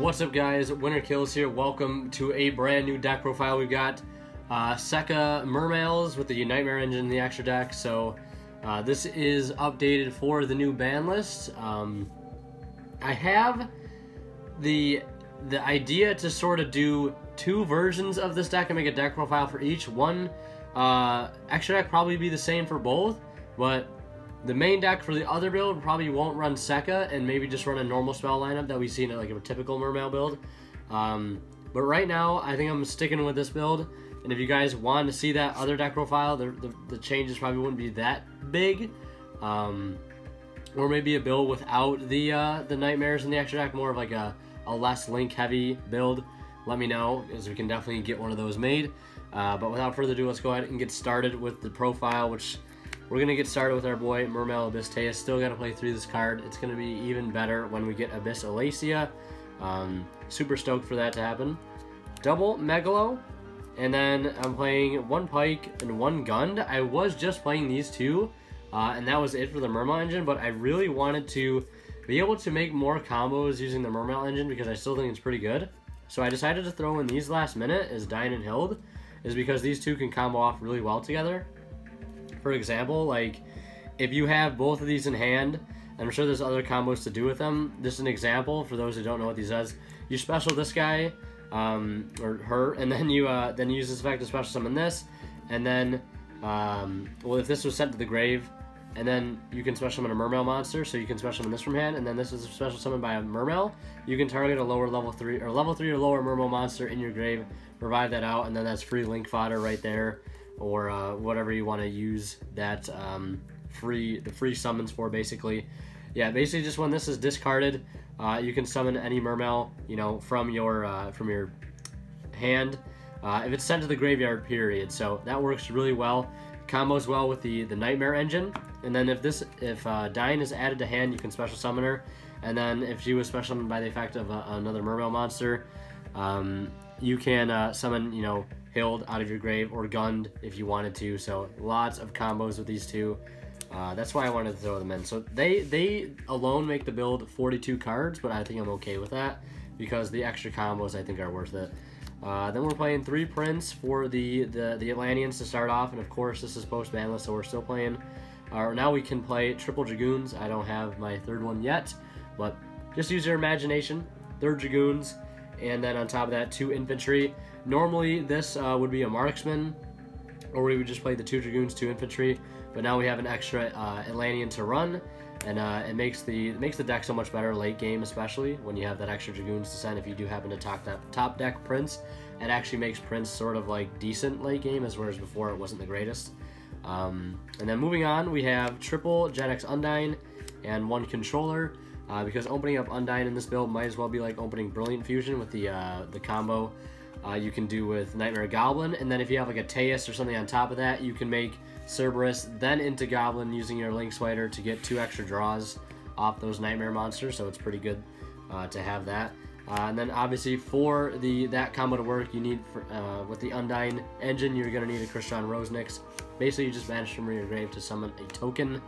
What's up, guys? Winner Kills here. Welcome to a brand new deck profile. We've got Sekka Mermails with the Knightmare engine in the extra deck. So this is updated for the new ban list. I have the idea to sort of do two versions of this deck and make a deck profile for each. One extra deck probably be the same for both, but the main deck for the other build probably won't run Sekka and maybe just run a normal spell lineup that we see in like a typical Mermail build. But right now, I think I'm sticking with this build. And if you guys want to see that other deck profile, the changes probably wouldn't be that big. Or maybe a build without the Nightmares in the extra deck, more of like a less link heavy build. Let me know, as we can definitely get one of those made. But without further ado, let's go ahead and get started with the profile, which we're going to get started with our boy Mermail Abyss Teia. Still got to play through this card. It's going to be even better when we get Abyss Alacia. Super stoked for that to happen. Double Megalo. And then I'm playing one Pike and one Gund. I was just playing these two, and that was it for the Mermail engine, but I really wanted to be able to make more combos using the Mermail engine because I still think it's pretty good. So I decided to throw in these last minute as Dine and Hild, is because these two can combo off really well together. For example, like if you have both of these in hand, and I'm sure there's other combos to do with them. This is an example for those who don't know what these does. You special this guy, or her, and then you use this effect to special summon this, and then well, if this was sent to the grave, and then you can special summon a Mermail monster, so you can special summon this from hand, and then this is special summoned by a Mermail. You can target a lower level 3 or lower Mermail monster in your grave, provide that out, and then that's free link fodder right there, or whatever you want to use that the free summons for, basically. Yeah, basically just when this is discarded, you can summon any Mermail, you know, from your hand, if it's sent to the graveyard, period. So that works really well. Combos well with the Knightmare engine. And then if Dine is added to hand, you can special summon her. And then if she was special summoned by the effect of another Mermail monster, you can summon, you know, Hild out of your grave, or Gund if you wanted to. So lots of combos with these two. That's why I wanted to throw them in. So they alone make the build 42 cards, but I think I'm okay with that because the extra combos I think are worth it. Then we're playing 3 Prince for the Atlanteans to start off, and of course this is post ban list, so we're still playing. Now we can play triple Dragoons. I don't have my third one yet, but just use your imagination. 3 Dragoons, and then on top of that 2 Infantry. Normally this would be a Marksman, or we would just play the 2 Dragoons, 2 Infantry. But now we have an extra Atlantean to run, and it makes the deck so much better late game, especially when you have that extra Dragoons to send. If you do happen to top deck Prince, it actually makes Prince sort of like decent late game, as whereas before it wasn't the greatest. And then moving on, we have triple Gen X Undyne and 1 Controller, because opening up Undyne in this build might as well be like opening Brilliant Fusion with the combo you can do with Nightmare Goblin. And then if you have like a Teus or something on top of that, you can make Cerberus then into Goblin using your Link Spider to get 2 extra draws off those Nightmare monsters, so it's pretty good to have that. And then obviously for that combo to work, you need, with the Undyne engine, you're going to need a Christian Rosenix. Basically, you just banish from your grave to summon a token.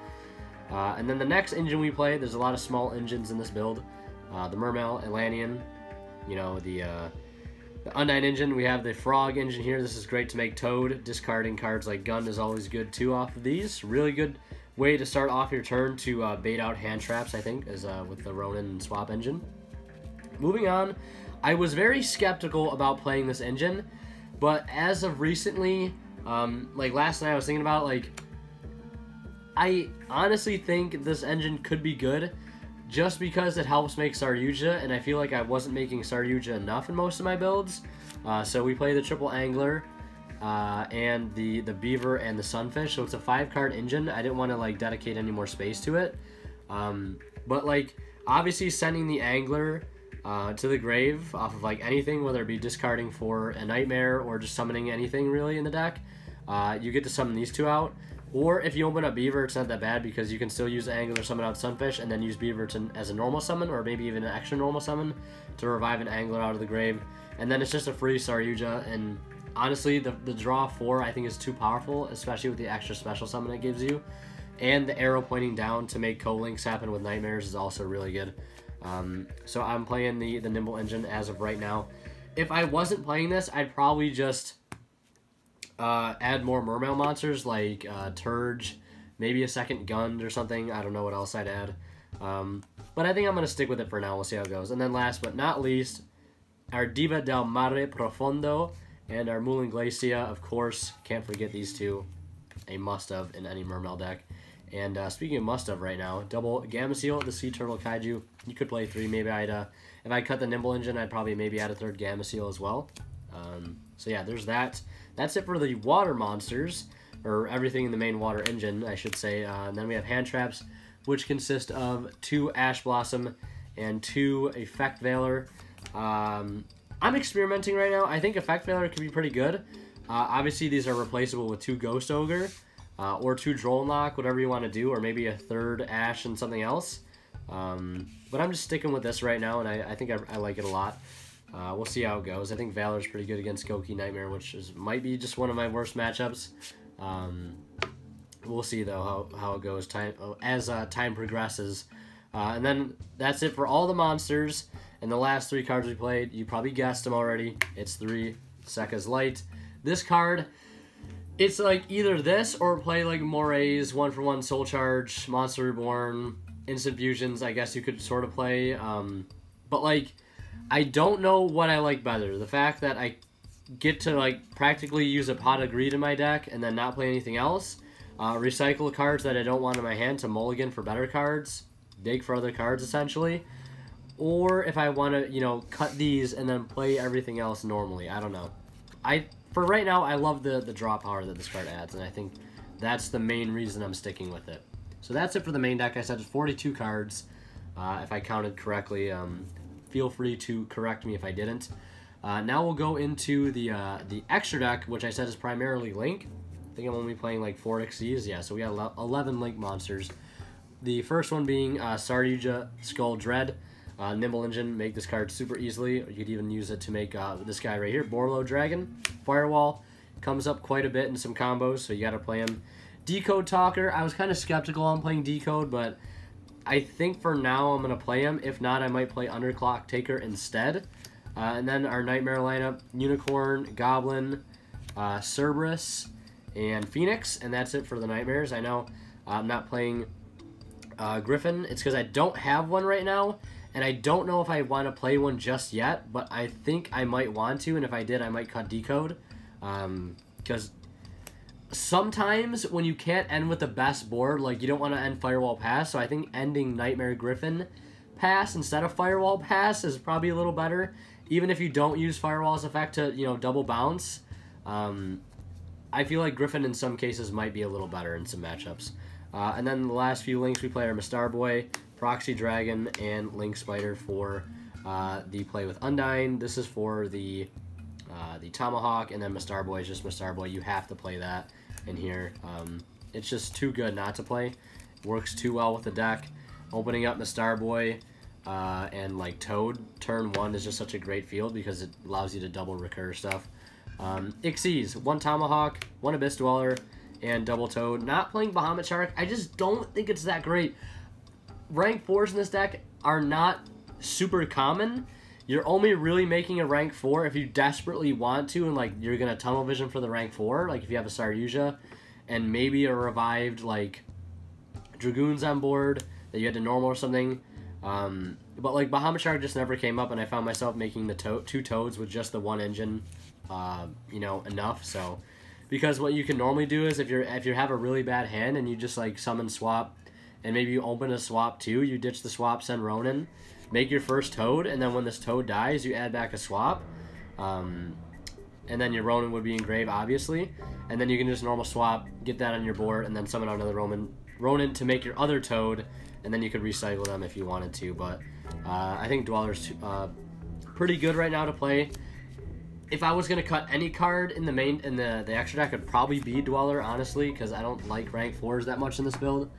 And then the next engine we play, there's a lot of small engines in this build. The Mermail, Atlantean, you know, the Undyne engine. We have the Frog engine here. This is great to make Toad. Discarding cards like Gun is always good too off of these. Really good way to start off your turn to bait out hand traps, I think, is with the Ronin and Swap engine. Moving on, I was very skeptical about playing this engine, but as of recently, like last night I was thinking about, like, I honestly think this engine could be good just because it helps make Saryuja, and I feel like I wasn't making Saryuja enough in most of my builds. So we play the triple Angler, and the Beaver and the Sunfish, so it's a 5-card engine. I didn't want to like dedicate any more space to it, but like obviously sending the Angler to the grave off of like anything, whether it be discarding for a Nightmare or just summoning anything really in the deck, you get to summon these 2 out. Or if you open up Beaver, it's not that bad because you can still use Angler, summon out Sunfish, and then use Beaver as a normal summon, or maybe even an extra normal summon to revive an Angler out of the grave. And then it's just a free Saryuja, and honestly, the draw 4 I think is too powerful, especially with the extra special summon it gives you. And the arrow pointing down to make co-links happen with Nightmares is also really good. So I'm playing the Nimble Engine as of right now. If I wasn't playing this, I'd probably just add more Mermail monsters like Turge, maybe a second gun or something. I don't know what else I'd add. But I think I'm going to stick with it for now. We'll see how it goes. And then last but not least, our Diva del Mare Profondo and our Moulin Glacia, of course. Can't forget these two. A must-have in any Mermail deck. And speaking of must-have right now, double Gamma Seal, the Sea Turtle Kaiju. You could play 3. Maybe I'd, if I cut the Nimble Engine, I'd probably maybe add a 3rd Gamma Seal as well. So yeah, there's that. That's it for the water monsters, or everything in the main water engine, I should say. And then we have hand traps, which consist of 2 Ash Blossom and 2 Effect Veiler. I'm experimenting right now. I think Effect Veiler could be pretty good. Obviously, these are replaceable with 2 Ghost Ogre, or 2 Droll Knock, whatever you want to do, or maybe a 3rd Ash and something else. But I'm just sticking with this right now, and I think I like it a lot. We'll see how it goes. I think Valor's pretty good against Goki Knightmare, which might be just one of my worst matchups. We'll see, though, how it goes as time progresses. And then that's it for all the monsters. And the last 3 cards we played, you probably guessed them already. It's 3 Sekka's Light. This card, it's like either this or play like Moray's 1-for-1 Soul Charge, Monster Reborn, Instant Fusions, I guess you could sort of play. But like, I don't know what I like better. The fact that I get to like practically use a Pot of Greed in my deck and then not play anything else. Recycle cards that I don't want in my hand to mulligan for better cards. Dig for other cards, essentially. Or if I want to, you know, cut these and then play everything else normally. I don't know. For right now, I love the draw power that this card adds, and I think that's the main reason I'm sticking with it. So that's it for the main deck. I said it's 42 cards, if I counted correctly. Feel free to correct me if I didn't. Now we'll go into the extra deck, which I said is primarily Link. I think I'm only playing like 4 Xyzs. Yeah, so we got 11 Link monsters. The first one being Saryuja Skull Dread. Nimble Engine, make this card super easily. You could even use it to make this guy right here, Borlo Dragon. Firewall comes up quite a bit in some combos, so you got to play him. Decode Talker, I was kind of skeptical on playing Decode, but I think for now I'm going to play him. If not, I might play Underclock Taker instead. And then our Knightmare lineup, Unicorn, Goblin, Cerberus, and Phoenix, and that's it for the Nightmares. I know I'm not playing Griffin. It's because I don't have one right now. And I don't know if I want to play one just yet, but I think I might want to, and if I did, I might cut Decode. Because sometimes when you can't end with the best board, like you don't want to end Firewall Pass, so I think ending Nightmare Griffin Pass instead of Firewall Pass is probably a little better. Even if you don't use Firewall's effect to, you know, double bounce, I feel like Griffin in some cases might be a little better in some matchups. And then the last few links we play are Mistar Boy, Proxy Dragon, and Link Spider for the play with Undyne. This is for the Tomahawk, and then Mistar Boy is just Mistar Boy. You have to play that in here. It's just too good not to play. Works too well with the deck. Opening up Mistar Boy and like Toad, turn 1 is just such a great field because it allows you to double recur stuff. Xyz, 1 Tomahawk, 1 Abyss Dweller, and double Toad. Not playing Bahamut Shark. I just don't think it's that great. Rank 4s in this deck are not super common. You're only really making a rank 4 if you desperately want to, and like you're gonna tunnel vision for the rank 4, like if you have a Saryuja and maybe a revived like Dragoons on board that you had to normal or something. But like Bahamut Shark just never came up, and I found myself making the 2 Toads with just the 1 engine, you know, enough. So because what you can normally do is if you have a really bad hand and you just like summon swap, and maybe you open a swap too, you ditch the swap, send Ronin, make your first Toad, and then when this Toad dies, you add back a swap. And then your Ronin would be engraved, obviously. And then you can just normal swap, get that on your board, and then summon out another Ronin to make your other Toad, and then you could recycle them if you wanted to. But I think Dweller's pretty good right now to play. If I was going to cut any card in the extra deck, it'd probably be Dweller, honestly, because I don't like rank 4s that much in this build.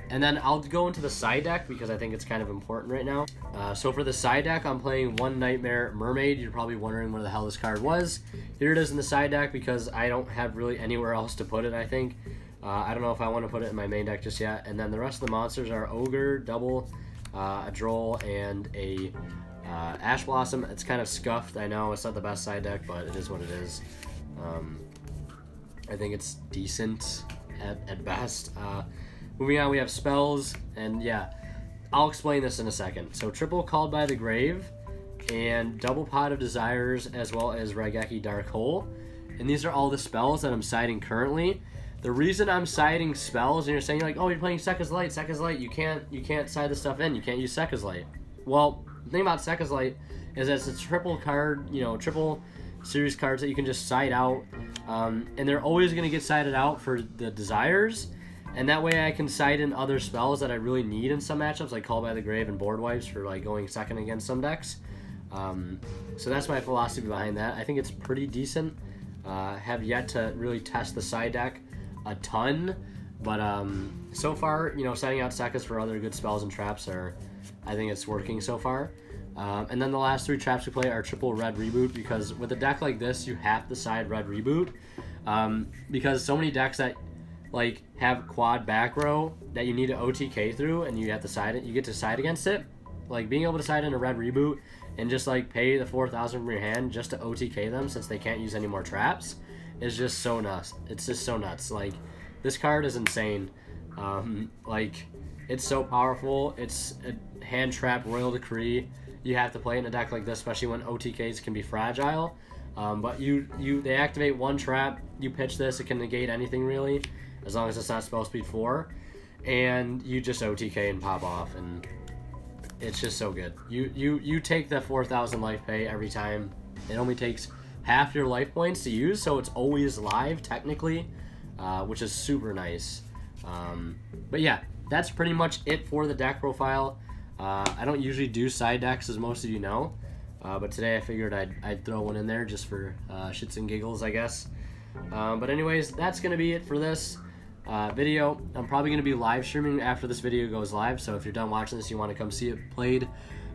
And then I'll go into the side deck because I think it's kind of important right now. So for the side deck, I'm playing 1 Knightmare Mermaid. You're probably wondering where the hell this card was. Here it is in the side deck because I don't have really anywhere else to put it, I think. I don't know if I want to put it in my main deck just yet. And then the rest of the monsters are Ogre, Double a Droll, and a Ash Blossom. It's kind of scuffed. I know it's not the best side deck, but it is what it is. I think it's decent at best. Moving on, we have spells, and yeah, I'll explain this in a second. So triple Called by the Grave, and double Pot of Desires, as well as Raigeki Dark Hole. And these are all the spells that I'm siding currently. The reason I'm siding spells, and you're saying like, oh, you're playing Sekka's Light, you can't side the stuff in, you can't use Sekka's Light. Well, the thing about Sekka's Light is that it's a triple card, triple series cards that you can just side out, and they're always going to get sided out for the Desires, and that way I can side in other spells that I really need in some matchups, like Call by the Grave and Board Wipes for like going second against some decks. So that's my philosophy behind that. I think it's pretty decent. Have yet to really test the side deck a ton, but so far, setting out Sekkas for other good spells and traps I think it's working so far. And then the last 3 traps we play are triple Red Reboot, because with a deck like this, you have to side Red Reboot, because so many decks that like have quad back row that you need to OTK through, and you have to side it, you get to side against it. Like being able to side in a Red Reboot and just like pay the 4,000 from your hand just to OTK them, since they can't use any more traps, is just so nuts. It's just so nuts. Like, this card is insane. Like, it's so powerful. It's a hand trap Royal Decree. You have to play in a deck like this, especially when OTKs can be fragile. But they activate one trap, you pitch this, it can negate anything really, as long as it's not spell speed 4, and you just OTK and pop off, and it's just so good. You take the 4,000 life pay every time. It only takes half your life points to use, so it's always live technically, which is super nice. But yeah, that's pretty much it for the deck profile. I don't usually do side decks, as most of you know, but today I figured I'd throw one in there just for shits and giggles, I guess. But anyways, that's gonna be it for this video. I'm probably going to be live streaming after this video goes live, so if you're done watching this, you want to come see it played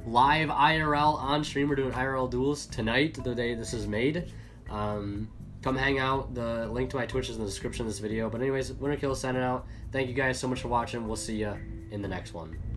live IRL on stream. We're doing IRL duels tonight, the day this is made. Come hang out. The link to my Twitch is in the description of this video. But anyways, Winter Kill signing out. Thank you guys so much for watching. We'll see you in the next one.